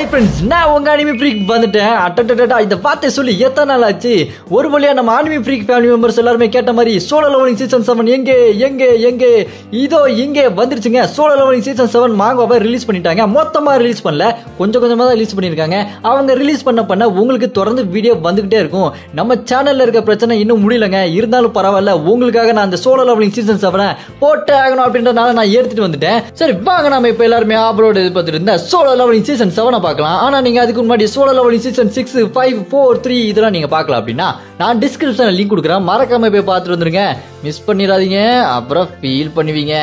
Hi friends, நான் உங்க anime freak வந்துட்டேன். அட்டட்டட்டா இந்த வார்த்தை சொல்லி எத்தனை நாள் ஆச்சு. ஒரு வழியா நம்ம அனிமி ஃப்ரீக் ஃபேமிலி மெம்பர்ஸ் எல்லாருமே கேட்ட மாதிரி சோலோ லெவலிங் சீசன் 7 எங்கே இதோ இங்கே வந்துருச்சுங்க. சோலோ லெவலிங் சீசன் 7 மாங்கோவை ரிலீஸ் பண்ணிட்டாங்க. மொத்தமா ரிலீஸ் பண்ணல, கொஞ்சம் கொஞ்சமா தான் ரிலீஸ் பண்ணிருக்காங்க. அவங்க ரிலீஸ் பண்ண உங்களுக்கு தொடர்ந்து வீடியோ வந்துகிட்டே இருக்கும். நம்ம சேனல்ல இருக்க பிரச்சனை இன்னும் முடியலங்க. இருந்தாலும் பரவாயில்ல, உங்களுக்காக நான் அந்த சோலோ லெவலிங் சீசன் 7 போட்டே ஆகணும் அப்படின்றனால நான் எடுத்துட்டு வந்துட்டேன். சரி வாங்க, நாம இப்ப எல்லாருமே ஆப்லோட் எதிர்பார்த்துட்டு இருந்த சோலோ லெவலிங் சீசன் 7 பார்க்கலாம். ஆனா நீங்க அதுக்கு முன்னாடி சோலோ லெவலிங் சீசன் 6, 5, 4, 3 இதெல்லாம் நீங்க பார்க்கலாம் அப்படின்னா நான் டிஸ்கிரிப்ஷன்ல லிங்க் கொடுக்குறேன். மறக்காம போய் பார்த்துட்டு வந்துருங்க. மிஸ் பண்ணிடாதீங்க, அப்புறம் ஃபீல் பண்ணுவீங்க.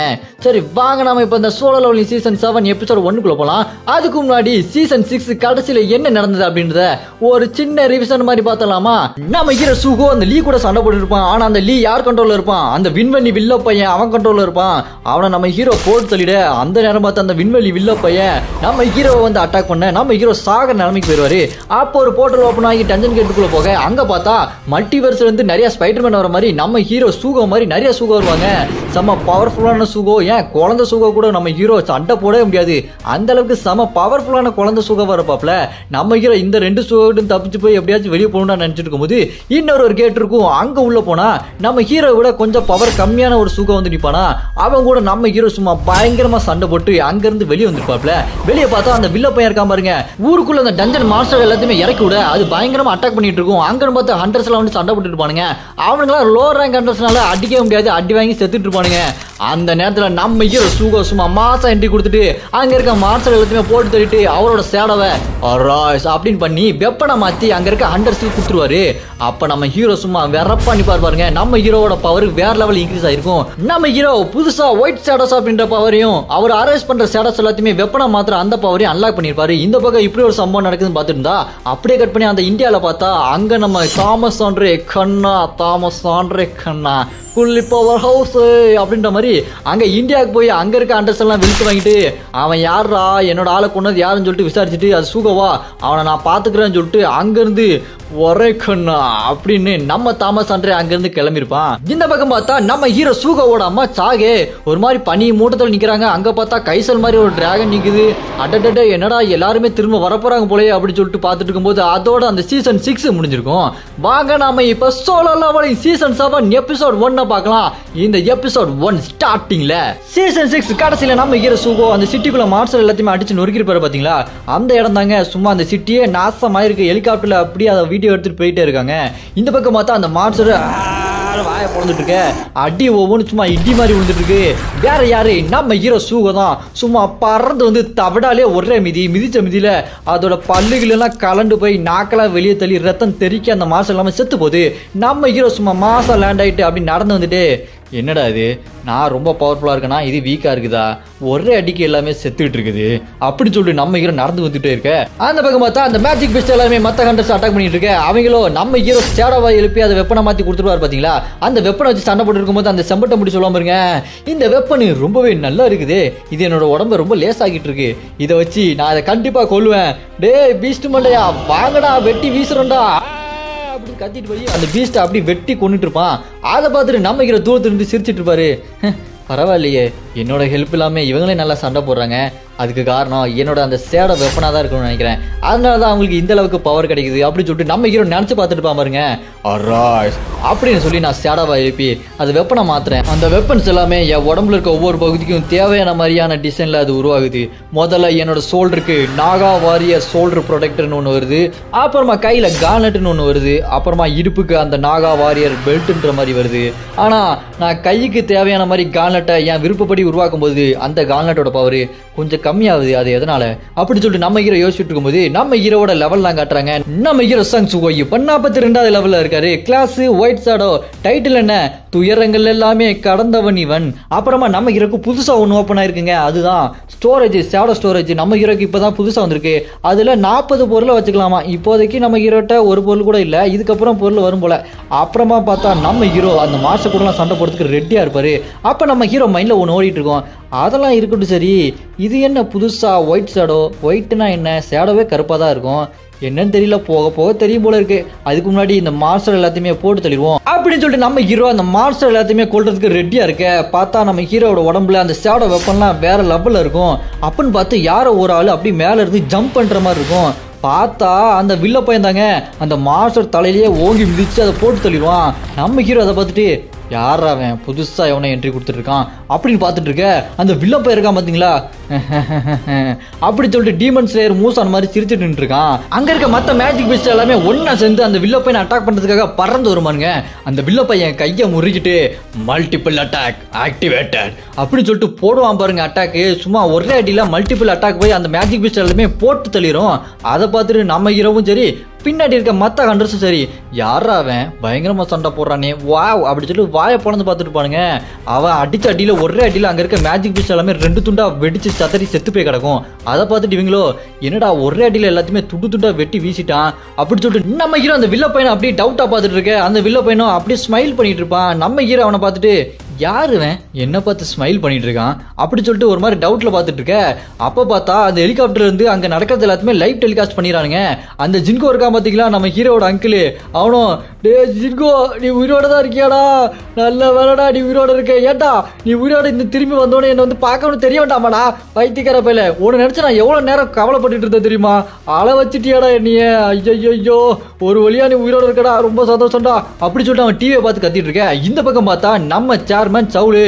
சரி வாங்க, நாம இப்ப இந்த சோலோ லெவலிங் சீசன் 7 எபிசோட் 1 போலாம். அதுக்கு முன்னாடி சீசன் 6 கடைசியில என்ன நடந்தது அப்படின்றத ஒரு சின்ன ரிவிஷன் மாதிரி பார்த்தலாமா. நம்ம ஹீரோ சுகோ அந்த லீ கூட சண்டை போட்டு இருப்பான். ஆனா அந்த லீ யார் கண்ட்ரோல்ல இருப்பான்? அந்த விண்வெளி வில்ல பையன் அவன் கண்ட்ரோல்ல இருப்பான். அவனை நம்ம ஹீரோ போட்டு தள்ளிட அந்த நேரம் பார்த்து அந்த விண்வெளி வில்ல பையன் நம்ம ஹீரோவை வந்து அட்டாக் பண்ண நம்ம ஹீரோ சாகர நிலைமைக்கு போயிருவாரு. அப்போ ஒரு போர்ட்டல் ஓபன் ஆகி டஞ்சன் கேட்டுக்குள்ள போக அங்க பார்த்தா மல்டிவர்ஸ்ல இருந்து நிறைய ஸ்பைடர்மேன் வர மாதிரி நம்ம ஹீரோ சூகோ மாதிரி நிறைய சூகோ வருவாங்க. செம பவர்ஃபுல்லான சூகோ. ஏன் குழந்தை சூகோ கூட நம்ம ஹீரோ சண்டை போடவே முடியாது. அந்த அளவுக்கு செம பவர்ஃபுல்லான குழந்தை சூகோ வரப்பாப்ல நம்ம ஹீரோ இந்த ரெண்டு சூகோட்டும் தப்பிச்சு போய் எப்படியாச்சும் வெளியே போகணும்னு நினைச்சிட்டு இருக்கும்போது இன்னொரு ஒரு கேட் இருக்கும். அங்க உள்ள போனா நம்ம ஹீரோ விட கொஞ்சம் பவர் கம்மியான ஒரு சூகோ வந்து நிப்பானா. அவன் கூட நம்ம ஹீரோ சும்மா பயங்கரமா சண்டை போட்டு அங்க இருந்து வெளியே வந்துருப்பாப்ல. வெளியே பார்த்தா அந்த வில்ல பையன் இருக்கான் பாருங்க. ஊருக்குள்ள அந்த டஞ்சன் மாஸ்டர் எல்லாத்தையுமே இறக்கி விட அது பயங்கரமா அட்டாக் பண்ணிட்டு இருக்கும். அங்க பார்த்து ஹண்டர்ஸ் எல்லாம் வந்து சண்டை போட்டு இருப்பானுங்க. அவனுங்களாம் லோ ரேங்க் ஹண்டர்ஸ்னால அடிக்கவே முடியாது, அடி வாங்கி செத்துட்டு இருப்பானுங்க. அந்த நேரத்துல நம்ம ஹீரோ சூகோ சும்மா மாசம் என்ட்ரி கொடுத்துட்டு அங்க இருக்க மாஸ்டர் எல்லாத்தையுமே போட்டு தள்ளிட்டு அவரோட சேடவை அப்படின்னு பண்ணி வெப்பனை மாத்தி அங்க இருக்க ஹண்டர்ஸுக்கு கொடுத்துருவாரு. அப்ப நம்ம ஹீரோ சும்மா வெறப்பா நிப்பாரு பாருங்க. நம்ம ஹீரோட பவர் வேற லெவல் இன்க்ரீஸ் ஆயிருக்கும். நம்ம ஹீரோ புதுசா ஒயிட் ஷேடோஸ் அப்படின்ற பவரையும் அவர் அரேஞ்ச் பண்ற ஷேடோஸ் எல்லாத்தையுமே வெப்பனை மாத்திர அந்த பவரையும் அன்லாக் பண்ணிருப்பாரு. இந்த பக்கம் இப்படி ஒரு சம்பவம் நடக்குதுன்னு பார்த்துட்டு இருந்தா அப்படியே கட் பண்ணி அந்த இந்தியால பார்த்தா அங்க நம்ம தாமஸ் ஆண்ட்ரே கண்ணா புள்ளி பவர் ஹவுஸ் அப்படின்ற மாதிரி அங்க இந்தியாவுக்கு போய் அங்க இருக்க அண்டர்ஸ் எல்லாம் விழுத்து வாங்கிட்டு அவன் யாரா என்னோட ஆளை கொண்டது யாருன்னு சொல்லிட்டு விசாரிச்சுட்டு அது சூகவா அவனை நான் பாத்துக்கிறேன்னு சொல்லிட்டு அங்க இருந்து ஒரே கண்ணா அப்படின்னு நம்ம தாமஸ் ஆண்ட்ரே அங்க இருந்து கிளம்பிருப்பான். இந்த பக்கம் பார்த்தா நம்ம ஹீரோ சூகோவோட அம்மா சாகே ஒரு மாதிரி பனி மூட்டத்தில் நிக்கிறாங்க. அங்க பார்த்தா கைசல் மாதிரி ஒரு டிராகன் நிக்குது. அடடட என்னடா எல்லாருமே திரும்ப வரப்போறாங்க போலயே அப்படின்னு சொல்லிட்டு பார்த்துட்டு இருக்கும்போது அதோட அந்த சீசன் 6 முடிஞ்சிருக்கும். வாங்க நாம இப்ப சோலோ லெவலிங் சீசன் 7 எபிசோட் 1 பார்க்கலாம். இந்த எபிசோட் 1 ஸ்டார்டிங்ல சீசன் 6 கடைசியில நம்ம ஹீரோ சூகோ அந்த சிட்டிக்குள்ள மார்சல் எல்லாத்தையுமே அடிச்சு நொறுக்கிருப்பாரு பாத்தீங்களா. அந்த இடம் தாங்க சும்மா அந்த சிட்டியே நாசமா இருக்கு. ஹெலிகாப்டர்ல அப்படியே அதை வீடியோ எடுத்துட்டு போயிட்டே இருக்காங்க. இந்த பக்கம் பார்த்தா அந்த மார்சல் வாய பொழந்துட்டு இருக்க அடி ஒவ்வொன்று சும்மா இடி மாதிரி விழுந்துட்டு இருக்கு. வேற யாரு? நம்ம ஹீரோ சூகோ தான். சும்மா பறந்து வந்து தவிடாலே ஒரே மிதிச்ச மிதியில அதோட பல்லுகள் எல்லாம் கலண்டு போய் நாக்கெல்லாம் வெளியே தள்ளி ரத்தம் தெறிக்க அந்த மாசம் எல்லாமே செத்து போகுது. நம்ம ஹீரோ சும்மா மாசம் லேண்ட் ஆயிட்டு அப்படி நடந்து வந்துட்டு என்னடா இது, நான் ரொம்ப பவர்ஃபுல்லா இருக்கேனா, இது வீக்கா இருக்குதா, ஒரே அடிக்கு எல்லாமே செத்துட்டு இருக்குது அப்படின்னு சொல்லிட்டு நம்ம ஹீரோ நடந்து வந்துட்டே இருக்க. அந்த பக்கம் பார்த்தா அந்த மேஜிக் பிஸ்ட் எல்லாமே மத்த ஹண்டர்ஸ் அட்டாக் பண்ணிட்டு இருக்க. அவங்களோ நம்ம ஹீரோ சேடாவா எழுப்பி அதை வெப்பனை மாத்தி கொடுத்துருவாரு பாத்தீங்களா. அந்த வெப்பனை வச்சு சண்டை போட்டு இருக்கும்போது அந்த செம்பட்டை முடி சொல்லுவாம இருங்க, இந்த வெப்பனு ரொம்பவே நல்லா இருக்குது, இது என்னோட உடம்ப ரொம்ப லேஸ் ஆகிட்டு இருக்கு, இதை வச்சு நான் அதை கண்டிப்பா கொல்லுவேன், டே பீஸ்ட் மண்டையா வாங்கடா வெட்டி வீசுறோம்டா அப்படி கத்திட்டு போய் அந்த பீஸ்ட் அப்படி வெட்டி கொண்டுட்டு இருப்பான். அதை பார்த்துட்டு நம்ம ஹீரோ தூரத்துல இருந்து சிரிச்சிட்டு இருப்பாரு. பரவாயில்லையே, என்னோட ஹெல்ப் இல்லாம இவங்களே நல்லா சண்டை போடுறாங்க, அதுக்கு காரணம் என்னோட அந்த சேட வெப்பனா தான் இருக்கணும்னு நினைக்கிறேன், அதனாலதான் அவங்களுக்கு இந்த அளவுக்கு பவர் கிடைக்குது அப்படின்னு சொல்லிட்டு நம்ம ஹீரோ நினைச்சு பார்த்துட்டு பாருங்க. அப்படின்னு சொல்லி நான் சேடாவா எழுப்பி அது வெப்பனை மாத்துறேன். அந்த வெப்பன்ஸ் எல்லாமே என் உடம்புல இருக்க ஒவ்வொரு பகுதிக்கும் தேவையான மாதிரியான டிசைன்ல அது உருவாகுது. முதல்ல என்னோட ஷோல்டருக்கு நாகா வாரியர் ஷோல்டர் ப்ரொடெக்டர்னு ஒன்று வருது, அப்புறமா கையில கார்னட்னு ஒன்று வருது, அப்புறமா இடுப்புக்கு அந்த நாகா வாரியர் பெல்ட்ன்ற மாதிரி வருது. ஆனா நான் கைக்கு தேவையான மாதிரி கார்னட்டை என் விருப்பப்படி உருவாக்கும் போது அந்த கார்னட்டோட பவர் கொஞ்சம் கம்மியாகுது. அது எதனால அப்படின்னு சொல்லிட்டு நம்ம ஹீரோ யோசிச்சுட்டு இருக்கும்போது நம்ம ஹீரோட லெவல்லாம் காட்டுறாங்க. நம்ம ஹீரோ சங் சுகோ இப்ப 42வது லெவல்ல இருக்காரு. Class white shadow. டைட்டில் என்ன? துயரங்கள் எல்லாமே கடந்தவன் இவன். அப்புறமா நம்ம ஹீரோக்கு புதுசா ஒன்று ஓப்பன் ஆயிருக்குங்க. அதுதான் ஸ்டோரேஜ், ஷேடோ ஸ்டோரேஜ். நம்ம ஹீரோக்கு இப்பதான் புதுசா வந்திருக்கு. அதுல 40 பொருளை வச்சுக்கலாமா. இப்போதைக்கு நம்ம ஹீரோட்ட ஒரு பொருள் கூட இல்ல, இதுக்கப்புறம் பொருள் வரும் போல. அப்புறமா பார்த்தா நம்ம ஹீரோ அந்த மாச கூட சண்டை போடுறதுக்கு ரெடியா இருப்பாரு. அப்ப நம்ம ஹீரோ மைண்ட்ல ஒன்று ஓடிட்டு இருக்கோம், அதெல்லாம் இருக்கட்டும் சரி, இது என்ன புதுசா ஒயிட் ஷேடோ? ஒயிட்னா என்ன? ஷேடோவே கருப்பாக தான் இருக்கும். என்னன்னு தெரியல, போக போக தெரியும் போல இருக்கு. அதுக்கு முன்னாடி இந்த மாஸ்டர் எல்லாத்தையுமே போட்டு தள்ளிடுவோம் அப்படின்னு சொல்லிட்டு நம்ம ஹீரோ அந்த மாஸ்டர் எல்லாத்தையுமே கொல்றதுக்கு ரெடியா இருக்க. பார்த்தா நம்ம ஹீரோட உடம்புல அந்த ஷேடோ வெப்பன்லாம் வேற லெவல்ல இருக்கும். அப்படின்னு பார்த்து யாரோ ஒரு ஆள் அப்படி மேல இருந்து ஜம்ப் பண்ற மாதிரி இருக்கும். பார்த்தா அந்த வில்ல பையன் தாங்க அந்த மாஸ்டர் தலையிலேயே ஓங்கி மிதிச்சு அதை போட்டு தள்ளிடுவான். நம்ம ஹீரோ அதை பார்த்துட்டு யார் அவன் புதுசா எவனை என்ட்ரி கொடுத்துருக்கான் அப்படின்னு பார்த்துட்டு இருக்க. அந்த வில்ல பையன் இருக்கான் பாத்தீங்களா, அப்படி சொல்லிட்டு டீமன் ஸ்லேயர் மூசான் மாதிரி சிரிச்சுட்டு இருக்கான். அங்க இருக்க மத்த மேஜிக் பீஸ்ட் எல்லாமே ஒன்னா சேர்ந்து அந்த வில்ல பையனை அட்டாக் பண்றதுக்காக பறந்து வருமானுங்க. அந்த வில்ல பையன் கையை முறுக்கிட்டு மல்டிபிள் அட்டாக் ஆக்டிவேட்டட் அப்படின்னு சொல்லிட்டு போடுவான் பாருங்க அட்டாக்கு. சும்மா ஒரே அடியில மல்டிபிள் அட்டாக் போய் அந்த மேஜிக் பீஸ்ட் எல்லாமே போட்டு தள்ளிடும். அதை பார்த்துட்டு நம்ம ஹீரோவும் சரி, பின்னாடி இருக்க மத்த ஹண்டர்ஸும் சரி, யாரா அவன் பயங்கரமா சண்டை போடுறானே வாவ் அப்படி சொல்லி வாயை பொழந்து பார்த்துட்டு பானுங்க. அவன் அடிச்ச அடியில ஒரே அடியில அங்க இருக்க மேஜிக் பீஸ் எல்லாமே 2 துண்டா வெடிச்சு சத்தரி செத்து போய் கிடக்கும். அதை பார்த்துட்டு இவங்களோ என்னடா ஒரே அடியில எல்லாத்தையுமே துண்டு துண்டா வெட்டி வீசிட்டான் அப்படி சொல்லிட்டு நம்ம ஹீரோ அந்த வில்ல பையனை அப்படியே டவுட்டா பார்த்துட்டு இருக்க. அந்த வில்ல பையனும் அப்படியே ஸ்மைல் பண்ணிட்டு இருப்பான். நம்ம ஹீரோ அவனை பார்த்துட்டு யாருவன் என்ன பார்த்து ஸ்மைல் பண்ணிட்டு இருக்கான் அப்படி சொல்லிட்டு ஒரு மாதிரி டவுட்ல பார்த்துட்டு இருக்க. அப்ப பார்த்தா அந்த ஹெலிகாப்டர் இருந்து அங்க நடக்கிறது எல்லாத்தையுமே லைவ் டெலிகாஸ்ட் பண்ணிடுறானுங்க. அந்த ஜின்கோ இருக்கா பாத்தீங்களா நம்ம ஹீரோட அங்கிள், அவனும் டே ஜின்கோ நீ உயிரோட தான் இருக்கியாடா, நல்ல வேலைடா நீ உயிரோட இருக்க, ஏட்டா நீ உயிரோட இந்த திரும்பி வந்தோடனே என்ன வந்து பார்க்கணும் தெரிய வேண்டாமாடா பைத்தியக்கார பையில, உன்னை நினைச்சு நான் எவ்வளவு நேரம் கவலைப்பட்டு இருந்தேன் தெரியுமா, அள வச்சுட்டியாடா என்னைய, ஐயோ ஒரு வழியா நீ உயிரோட இருக்கடா ரொம்ப சந்தோஷம்டா அப்படி சொல்லிட்டு அவன் டிவியை பார்த்து கத்திட்டு இருக்க. இந்த பக்கம் பார்த்தா நம்ம சேர்மன் சவுலு,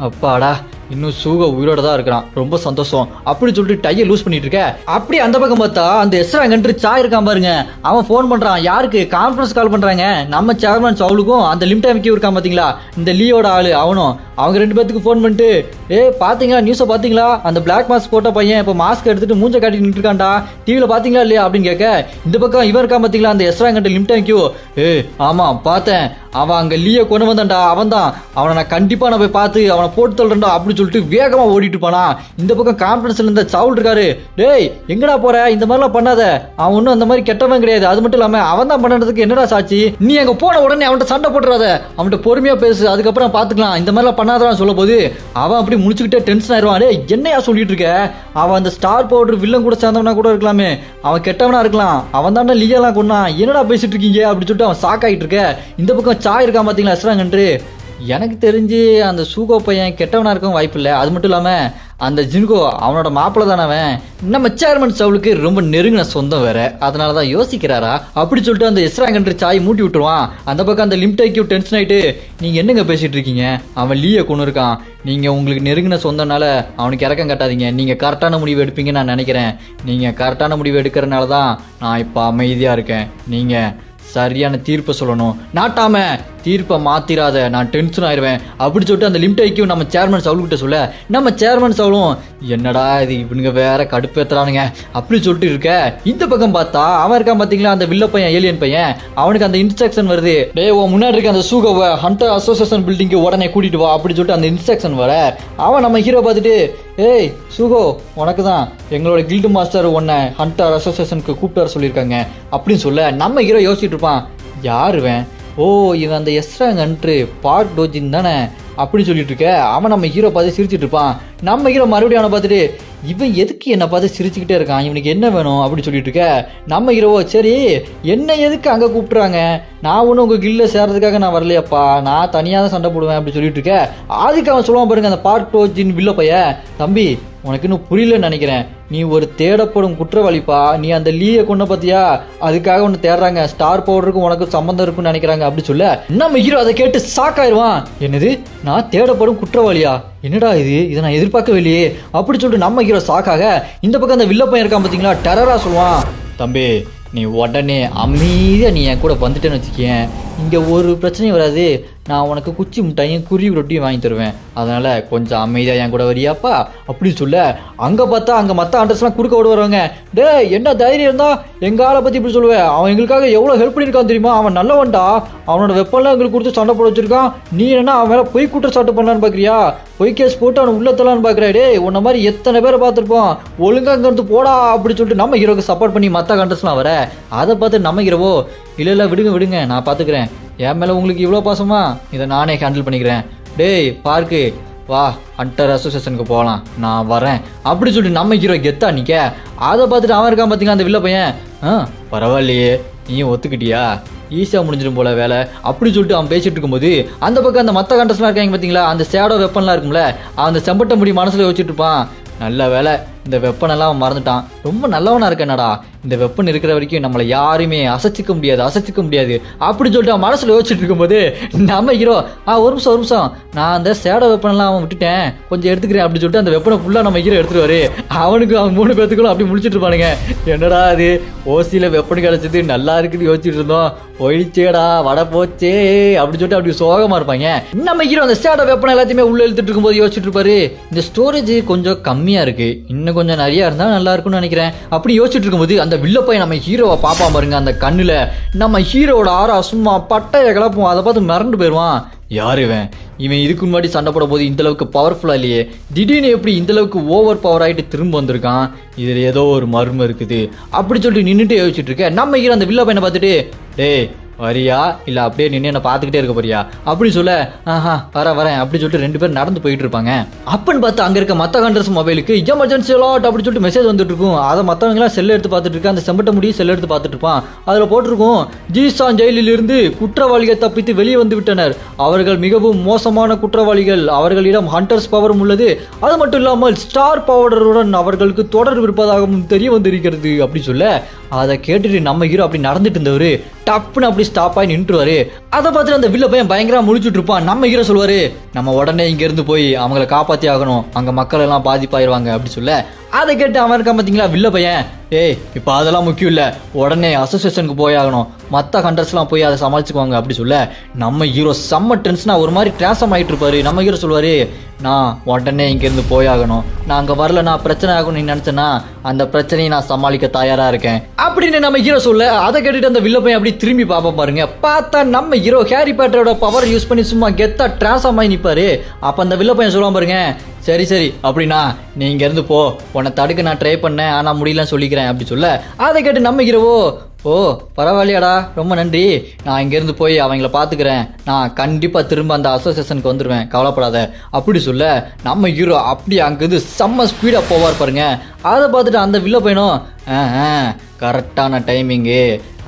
அப்பாடா இன்னும் சூக உயிரோட தான் இருக்கிறான் ரொம்ப சந்தோஷம் அப்படி சொல்லிட்டு டையை லூஸ் பண்ணிட்டு இருக்க. அப்படி அந்த பக்கம் பார்த்தா அந்த எஸ்ராங்கன்று சாய் இருக்கான் பாருங்க, அவன் போன் பண்றான். யாருக்கு? கான்ஃபரன்ஸ் கால் பண்றாங்க நம்ம சேர்மன் சவுலுக்கும் அந்த லிம்டாமிக்கு இருக்கான் பாத்தீங்களா இந்த லீயோட ஆளு அவனும். அவங்க 2 பேத்துக்கு போன் பண்ணிட்டு பாத்தீங்களா நியூஸை பாத்தீங்களா, அந்த பிளாக் மாஸ்க் போட்ட பையன் இப்ப மாஸ்க் எடுத்துட்டு மூஞ்ச காட்டி நின்று இருக்கான்டா, டிவில பாத்தீங்களா இல்லையா அப்படின்னு கேட்க. இந்த பக்கம் இவன் இருக்கான் பாத்தீங்களா அந்த எஸ்ராங்கன்று லிம்டாமிக்கு, ஆமா பார்த்தேன், அவன் அங்க லீய கொண்டு வந்தான்டா, அவன் தான், அவனை நான் கண்டிப்பா நான் போய் பார்த்து அவனை போட்டு தள்ளுறா அப்படின்னு சொல்லிட்டு வேகமா ஓடிட்டு போனா. இந்த பக்கம் கான்ஃபரன்ஸ்ல இருந்த சவுல் இருக்காரு, டேய் எங்கடா போற, இந்த மாதிரிலாம் பண்ணாத, அவன் ஒன்னும் அந்த மாதிரி கெட்டவன் கிடையாது, அது மட்டும் இல்லாம அவன் தான் பண்ணதுக்கு என்னடா சாட்சி, நீ அங்க போன உடனே அவன்கிட்ட சண்டை போட்டுறாத, அவன்கிட்ட பொறுமையா பேசு அதுக்கப்புறம் பாத்துக்கலாம், இந்த மாதிரிலாம் பண்ணாதான் சொல்ல போது அவன் அப்படி முடிச்சுக்கிட்டே டென்ஷன் ஆயிடுவான். டேய் என்னையா சொல்லிட்டு இருக்க, அவன் அந்த ஸ்டார் பவுடர் வில்லன் கூட சேர்ந்தவனா கூட இருக்கலாமே, அவன் கெட்டவனா இருக்கலாம், அவன் தானே லீயெல்லாம் கொண்டான், என்னடா பேசிட்டு இருக்கீங்க அப்படின்னு சொல்லிட்டு அவன் ஷாக் ஆயிட்டு இருக்க. இந்த பக்கம் சாய் இருக்கான் பாத்தீங்களா எஸ்ராங்கன்று, எனக்கு தெரிஞ்சு அந்த சூகோ பையன் கெட்டவனா இருக்கும் வாய்ப்பு இல்லை, அது மட்டும் இல்லாம அந்த ஜின்கோ அவனோட மாப்பிள்ள தானவன், நம்ம சேர்மன் சவுலுக்கு ரொம்ப நெருங்கின சொந்தம் வேற, அதனாலதான் யோசிக்கிறாரா அப்படி சொல்லிட்டு அந்த எஸ்ராங்கன்று சாய் மூட்டி விட்டுருவான். அந்த பக்கம் அந்த லிம்டைக்கு டென்ஷன் ஆயிட்டு, நீங்க என்னங்க பேசிட்டு இருக்கீங்க, அவன் லீய கொண்டு இருக்கான், நீங்க உங்களுக்கு நெருங்கின சொந்தனால அவனுக்கு இறக்கம் கட்டாதீங்க, நீங்க கரெக்டான முடிவு எடுப்பீங்கன்னு நான் நினைக்கிறேன், நீங்க கரெக்டான முடிவு எடுக்கிறனால தான் நான் இப்ப அமைதியா இருக்கேன், நீங்க சரியான தீர்ப்பை சொல்லணும், நாட்டாம தீர்ப்பை மாத்திராத நான் டென்ஷன் ஆயிடுவேன் அப்படி சொல்லிட்டு அந்த லிம்டைக்கு நம்ம சேர்மன் சவுல் கிட்ட சொல்ல. நம்ம சேர்மன் சவுலும் என்னடா இது இவனுங்க வேற கடுப்பேத்துறானுங்க அப்படி சொல்லிட்டு இருக்க. இந்த பக்கம் பார்த்தா அவன் இருக்கான் பாத்தீங்களா அந்த வில்ல பையன் ஏலியன் பையன், அவனுக்கு அந்த இன்ஸ்ட்ரக்ஷன் வருது, டேய் உன் முன்னாடி இருக்க அந்த சூகோவை ஹண்டர் அசோசியேஷன் பில்டிங்க்கு உடனே கூட்டிட்டு வா அப்படி சொல்லிட்டு அந்த இன்ஸ்ட்ரக்ஷன் வர. அவன் நம்ம ஹீரோ பார்த்துட்டு, ஏய் சூகோ உனக்கு தான் எங்களோட கில்டு மாஸ்டர் உன்னை ஹண்டர் அசோசியேஷனுக்கு கூப்பிட்டு வர சொல்லியிருக்காங்க அப்படின்னு சொல்ல. நம்ம ஹீரோ யோசிச்சுட்டு இருப்பான், யாருவேன், ஓ இவன் அந்த எஸ்ராங்கன்று பார்க் டோஜின் தானே அப்படின்னு சொல்லிட்டு இருக்க. அவன் நம்ம ஹீரோ பார்த்து சிரிச்சுட்டு இருப்பான். நம்ம ஹீரோ மறுபடியும் அவனை பார்த்துட்டு, இவன் எதுக்கு என்னை பார்த்து சிரிச்சுக்கிட்டே இருக்கான், இவனுக்கு என்ன வேணும் அப்படின்னு சொல்லிட்டு இருக்க. நம்ம ஹீரோவோ சரி என்ன எதுக்கு அங்கே கூப்பிட்டுறாங்க, நான் ஒன்றும் உங்கள் கில்ல சேர்றதுக்காக நான் வரலையாப்பா, நான் தனியாக தான் சண்டை போடுவேன் அப்படி சொல்லிட்டு இருக்க. அதுக்கு அவன் சொல்லுவான் பாருங்க அந்த பார்க் டோஜின் வில்ல பைய, தம்பி உனக்கு இன்னும் புரியலன்னு நினைக்கிறேன், நீ ஒரு தேடப்படும் குற்றவாளிப்பா, நீ அந்த லீயை கொண்ட பத்தியா அதுக்காக ஒன்று தேடுறாங்க, ஸ்டார் பவுடருக்கும் உனக்கு சம்பந்தம் இருக்குன்னு நினைக்கிறாங்க அப்படி சொல்ல. நம்ம ஹீரோ அதை கேட்டு ஷாக் ஆயிடுவான், என்னது நான் தேடப்படும் குற்றவாளியா, என்னடா இது, இதை நான் எதிர்பார்க்கவே இல்லையே அப்படி சொல்லிட்டு நம்ம ஹீரோ ஷாக்காக. இந்த பக்கம் அந்த வில்ல பையன் இருக்கான் பார்த்தீங்களா டெரரா சொல்லுவான், தம்பி நீ உடனே அமைதியா நீ என் கூட வந்துட்டேன்னு வச்சுக்கேன், இங்க ஒரு பிரச்சனையும் வராது, நான் உனக்கு குச்சி மிட்டாயும் குருவி ரொட்டியும் வாங்கி தருவேன், அதனால கொஞ்சம் அமைதியா என் கூட வரியாப்பா அப்படின்னு சொல்ல. அங்க பார்த்தா அங்க மற்ற ஆண்டர்ஸ்லாம் குறுக்க ஓட வருவாங்க, டே என்ன தைரியம் இருந்தா எங்க ஆளை பத்தி இப்படி சொல்லுவேன், அவன் எங்களுக்காக எவ்வளவு ஹெல்ப் பண்ணியிருக்கான் தெரியுமா, அவன் நல்லவன்டா, அவனோட வெப்பன்லாம் எங்களுக்கு கொடுத்து சண்டை போட வச்சிருக்கான், நீ என்ன அவன் மேல பொய் குற்றச்சாட்டு பண்ணலான்னு பாக்குறியா, பொய் கேஸ் போட்டு அவனை உள்ளத்தலான்னு பாக்குறா, டே உன்ன மாதிரி எத்தனை பேரை பார்த்துருப்போம், ஒழுங்கா அங்க இருந்து போடா அப்படி சொல்லிட்டு நம்ம ஹீரோக்கு சப்போர்ட் பண்ணி மற்ற கண்டஸ்ட்லாம் வர. அதை பார்த்து நம்ம ஹீரோவோ, இல்ல விடுங்க நான் பாத்துக்கிறேன், என் மேல உங்களுக்கு இவ்வளவு பாசமா, இதை நானே ஹேண்டில் பண்ணிக்கிறேன், டேய் பார்க்கு வா ஹண்டர் அசோசியேஷனுக்கு போகலாம் நான் வரேன் அப்படி சொல்லிட்டு நம்ம ஹீரோ கெத்தா நிக்க. அதை பார்த்துட்டு அவன் இருக்கான் பார்த்தீங்களா அந்த வில்ல பையன். பரவாயில்லையே நீயும் ஒத்துக்கிட்டியா, ஈஸியாக முடிஞ்சிடும் போல வேலை அப்படி சொல்லிட்டு அவன் பேசிட்டு இருக்கும்போது அந்த பக்கம் அந்த மற்ற கண்டஸ்ட்லாம் இருக்காங்க பார்த்தீங்களா, அந்த ஷேடோ வெப்பன்லாம் இருக்கும்ல, அந்த செம்பட்ட முடி மனசில் வச்சுட்டு இருப்பான். நல்ல வேலை இந்த வெப்பனெல்லாம் அவன் மறந்துட்டான். ரொம்ப நல்லவனா இருக்கேனடா, இந்த வெப்பன் இருக்கிற வரைக்கும் நம்மளை யாருமே அசைச்சிக்க முடியாது அப்படி சொல்லிட்டு அவன் மனசுல யோசிச்சுட்டு இருக்கும்போது நம்ம ஹீரோ ஒரு நிமிஷம் நான் அந்த சேட வெப்பனெல்லாம் அவன் விட்டுட்டேன் கொஞ்சம் எடுத்துக்கிறேன் அப்படி சொல்லிட்டு அந்த வெப்பனை ஃபுல்லா நம்ம ஹீரோ எடுத்துருவாரு. அவனுக்கு அவன் 3 பேத்துக்குள்ள அப்படி முடிச்சுட்டு இருப்பானுங்க. என்னடா அது ஓசியில வெப்பன் கிடைச்சது நல்லா இருக்குன்னு யோசிச்சுட்டு இருந்தோம், போயிடுச்சேடா வட போச்சே அப்படின்னு சொல்லிட்டு அப்படி சோகமா இருப்பாங்க. நம்ம ஹீரோ அந்த சேட வெப்பனை எல்லாத்தையுமே உள்ள இழுத்துட்டு இருக்கும்போது யோசிச்சுட்டு இருப்பாரு, இந்த ஸ்டோரேஜ் கொஞ்சம் கம்மியா இருக்கு, இன்னும் கொஞ்சம் நிறைய இருந்தா நல்லா இருக்கும்னு நினைக்கிறேன் அப்படி யோசிச்சுட்டு இருக்கும்போது அந்த வில்ல பையன் நம்ம ஹீரோவை பாப்பா பாருங்க. அந்த கண்ணுல நம்ம ஹீரோட ஆறா சும்மா பட்டைய கிளப்பும். அதை பார்த்து மிரண்டு போயிடுவான். யாரு இவன் இதுக்கு முன்னாடி சண்டை போட போது இந்த அளவுக்கு பவர்ஃபுல்லா இல்லையே, திடீர்னு எப்படி இந்த அளவுக்கு ஓவர் பவர் ஆயிட்டு திரும்ப வந்திருக்கான், இதுல ஏதோ ஒரு மர்மம் இருக்குது அப்படி சொல்லிட்டு நின்றுட்டு யோசிச்சுட்டு இருக்க. நம்ம ஹீரோ அந்த வில்ல பையனை பார்த்துட்டு டேய் வரியா இல்ல அப்படியே நின்று என்ன பார்த்துக்கிட்டே இருக்க போறியா அப்படின்னு சொல்ல வரேன் அப்படி சொல்லிட்டு 2 பேரும் நடந்து போயிட்டு இருப்பாங்க. அப்பன்னு பார்த்து அங்க இருக்க மத்த கண்டர்ஸ் மொபைலுக்கு எமர்ஜென்சி அலாட் அப்படி சொல்லிட்டு மெசேஜ் வந்துட்டு இருக்கும். அதை மத்தவங்க எல்லாம் செல்ல எடுத்து பார்த்துட்டு இருக்க. அந்த செம்பட்ட முடி செல்ல எடுத்து பார்த்துட்டு இருப்பான். அதுல போட்டிருக்கும், ஜீசான் ஜெயிலில் இருந்து குற்றவாளிகள் தப்பித்து வெளியே வந்து விட்டனர், அவர்கள் மிகவும் மோசமான குற்றவாளிகள், அவர்களிடம் ஹண்டர்ஸ் பவரும் உள்ளது, அது மட்டும் இல்லாமல் ஸ்டார் பவருடன் அவர்களுக்கு தொடர்பு இருப்பதாகவும் தெரிய வந்திருக்கிறது அப்படி சொல்ல. அதை கேட்டுட்டு நம்ம ஹீரோ அப்படி நடந்துட்டு இருந்தவரு டப்புன்னு அப்படி ஸ்டாப் ஆகி நின்றுவாரு. அதை பார்த்துட்டு அந்த வில்ல பையன் பயங்கரமா முடிச்சுட்டு இருப்பான். நம்ம ஹீரோ சொல்லுவாரு, நம்ம உடனே இங்க இருந்து போய் அவங்கள காப்பாத்தி ஆகணும், அங்க மக்கள் எல்லாம் பாதிப்பாயிருவாங்க அப்படி சொல்ல. அதை கேட்டு அவன் இருக்கான் பாத்தீங்களா வில்ல பையன், இப்ப அதெல்லாம் முக்கியம் இல்ல, உடனே அசோசியேஷனுக்கு போய் ஆகணும், மத்த ஹண்டர்ஸ் எல்லாம் போய் அதை சமாளிச்சுக்குவாங்க அப்படி சொல்ல. நம்ம ஹீரோ செம்ம டென்ஷனா ஒரு மாதிரி டிரான்ஸ்ஃபார்ம் ஆயிட்டு இருப்பாரு. நம்ம ஹீரோ சொல்லுவாரு, நான் உடனே இங்க இருந்து போயாகணும், நான் அங்க வரல நான் பிரச்சனை ஆகும் நீ நினைச்சேன்னா அந்த பிரச்சனையை நான் சமாளிக்க தயாரா இருக்கேன் அப்படின்னு நம்ம ஹீரோ சொல்ல. அதை கேட்டுட்டு அந்த வில்ல பையன் அப்படி திரும்பி பாப்பா பாருங்க. பார்த்தா நம்ம ஹீரோ ஹாரி பாட்டரோட பவர் யூஸ் பண்ணி சும்மா கெத்தா டிரான்ஸ்ஃபார்ம் ஆகி நிப்பாரு. அப்ப அந்த வில்ல பையன் சொல்லுவான் பாருங்க, சரி அப்படின்னா நீ இங்க இருந்து போ, உன்னை தடுக்க நான் ட்ரை பண்ணேன் ஆனா முடியலன்னு சொல்லிக்கிறேன் அப்படி சொல்ல. அதை கேட்டு நம்ம ஹீரோவோ, பரவாயில்லையாடா ரொம்ப நன்றி, நான் இங்க இருந்து போய் அவங்கள பாத்துக்கிறேன், நான் கண்டிப்பா திரும்ப அந்த அசோசியேஷனுக்கு வந்துருவேன் கவலைப்படாத அப்படி சொல்ல. நம்ம ஹீரோ அப்படி அங்கிருந்து செம்ம ஸ்பீடா போவார் பாருங்க. அதை பார்த்துட்டு அந்த வில்ல பையனும் கரெக்டான டைமிங்கு,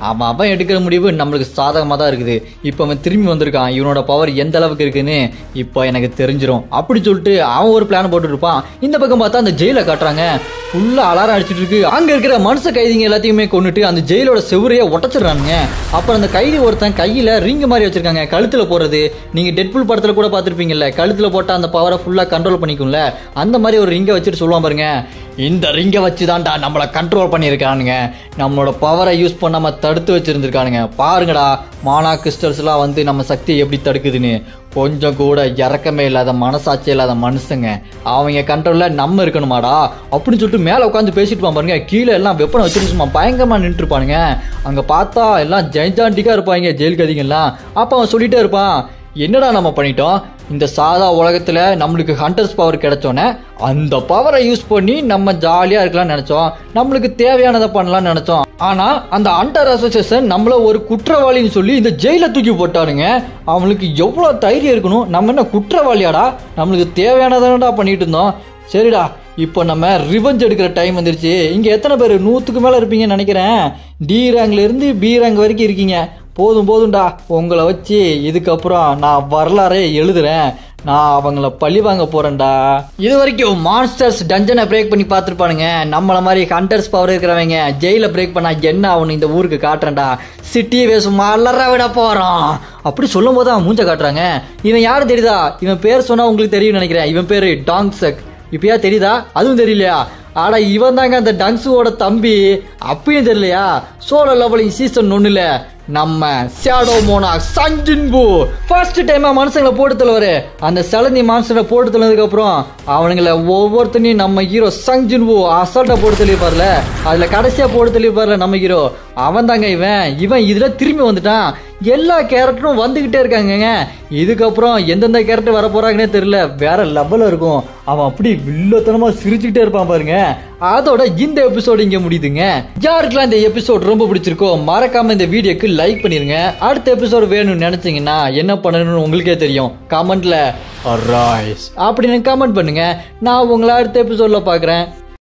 அவன் எடுக்கிற முடிவு நம்மளுக்கு சாதகமாக தான் இருக்குது, இப்போ அவன் திரும்பி வந்திருக்கான், இவனோட பவர் எந்த அளவுக்கு இருக்குன்னு இப்போ எனக்கு தெரிஞ்சிடும் அப்படி சொல்லிட்டு அவன் ஒரு பிளான் போட்டு இருப்பான். இந்த பக்கம் பார்த்தா அந்த ஜெயிலை காட்டுறாங்க, ஃபுல்லா அலாரம் அடிச்சுட்டு இருக்கு. அங்க இருக்கிற மனுஷ கைதிங்க எல்லாத்தையுமே கொண்டுட்டு அந்த ஜெயிலோட செவரையே உடச்சிடுறானுங்க. அப்புறம் அந்த கைதி ஒருத்தன் கையில ரிங் மாதிரி வச்சிருக்காங்க கழுத்துல போறது. நீங்க டெட்புல் படத்துல கூட பார்த்திருப்பீங்கல்ல, கழுத்துல போட்டா அந்த பவரை ஃபுல்லா கண்ட்ரோல் பண்ணிக்கும்ல, அந்த மாதிரி ஒரு ரிங்கை வச்சுட்டு சொல்லுவான் பாருங்க, இந்த ரிங்கை வச்சுதான்டா நம்மளை கண்ட்ரோல் பண்ணியிருக்கானுங்க, நம்மளோட பவரை யூஸ் பண்ணாம தடுத்து வச்சிருந்திருக்கானுங்க, பாருங்கடா மானா கிறிஸ்டல்ஸ் எல்லாம் வந்து நம்ம சக்தியை எப்படி தடுக்குதுன்னு. கொஞ்சம் கூட இறக்கமே இல்லாத மனசாட்சி இல்லாத மனுஷங்க, அவங்க கண்ட்ரோல்ல நம்ம இருக்கணுமாடா அப்படின்னு சொல்லிட்டு மேல உட்காந்து பேசிட்டு பாருங்க. கீழே எல்லாம் வெப்பனை வச்சுட்டு சும்மா பயங்கரமா நின்று இருப்பானுங்க. அங்க பார்த்தா எல்லாம் ஜெயிஜாண்டிக்கா இருப்பாங்க ஜெயில் கதிங்க எல்லாம். அப்ப அவன் சொல்லிட்டே இருப்பான், என்னடா நம்ம பண்ணிட்டோம், இந்த சாதா உலகத்துல நம்மளுக்கு ஹண்டர்ஸ் பவர் கிடைச்சோன்னே அந்த பவரை யூஸ் பண்ணி நம்ம ஜாலியா இருக்கலாம்னு நினைச்சோம், நம்மளுக்கு தேவையானதை பண்ணலாம்னு நினைச்சோம். ஆனா அந்த ஹண்டர் அசோசியேஷன் நம்மள ஒரு குற்றவாளின்னு சொல்லி இந்த ஜெயில தூக்கி போட்டானுங்க. அவங்களுக்கு எவ்வளவு தைரியம் இருக்கணும், நம்ம என்ன குற்றவாளியாடா, நம்மளுக்கு தேவையானதானடா பண்ணிட்டு இருந்தோம். சரிடா இப்போ நம்ம ரிவெஞ்ச் எடுக்கிற டைம் வந்துருச்சு. இங்க எத்தனை பேர் 100க்கு மேல இருப்பீங்கன்னு நினைக்கிறேன். டி ரேங்க்ல இருந்து பி ரேங்க் வரைக்கும் இருக்கீங்க. போதும்டா, உங்களை வச்சு இதுக்கப்புறம் நான் வரலாறே எழுதுறேன், நான் அவங்கள பழி வாங்க போறேன்டா. இது வரைக்கும் மான்ஸ்டர்ஸ் டஞ்சனை பிரேக் பண்ணி பார்த்துருப்பானுங்க, நம்மள மாதிரி ஹண்டர்ஸ் பவர் இருக்கிறவங்க ஜெயில பிரேக் பண்ணா என்ன ஆகணும் இந்த ஊருக்கு காட்டுறேன்டா, சிட்டியை சும்மா அலற விட போறோம் அப்படி சொல்லும் போது அவன் மூஞ்ச காட்டுறாங்க. இவன் யாரு தெரியுதா, இவன் பேர் சொன்னா உங்களுக்கு தெரியும் நினைக்கிறேன். இவன் பேரு டாங்ஸக். இப்பயா தெரியுதா, அதுவும் தெரியலையா? ஆனா இவன் தாங்க அந்த டங்ஸுவோட தம்பி. அப்பயும் தெரியலையா, சோலோ லெவலிங் சீசன் 1ல நம்ம ஷேடோ மோனாக் சஞ்சின்பு ஃபர்ஸ்ட் டைமா மனுஷங்களை போட்டு தள்ளுவாரு. அந்த சலந்தி மான்ஸ்டரை போட்டு தள்ளதுக்கு அப்புறம் அவனுங்களை ஒவ்வொருத்தனையும் நம்ம ஹீரோ சஞ்சின்பு அசால்ட்டா போட்டு தள்ளிப்பார்ல, அதுல கடைசியா போட்டு தள்ளிப்பார்ல நம்ம ஹீரோ, அவன் தாங்க இவன் இதுல திரும்பி வந்துட்டான். எல்லா கேரக்டரும் வந்துகிட்டே இருக்காங்க. இதுக்கப்புறம் எந்தெந்த கேரக்டர் வர போறாங்கன்னே தெரியல, வேற லெவல்ல இருக்கும். அவன் அப்படி வில்லத்தனமா சிரிச்சுக்கிட்டே இருப்பான் பாருங்க. அதோட இந்த எபிசோடு இங்க முடியுதுங்க. யாருக்கெல்லாம் இந்த எபிசோட் ரொம்ப பிடிச்சிருக்கோ மறக்காம இந்த வீடியோக்கு லைக் பண்ணிருங்க. அடுத்த எபிசோடு வேணும்னு நினைச்சீங்கன்னா என்ன பண்ணணும்னு உங்களுக்கே தெரியும். கமெண்ட்ல அப்படின்னு கமெண்ட் பண்ணுங்க. நான் உங்களை அடுத்த எபிசோட்ல பாக்குறேன்.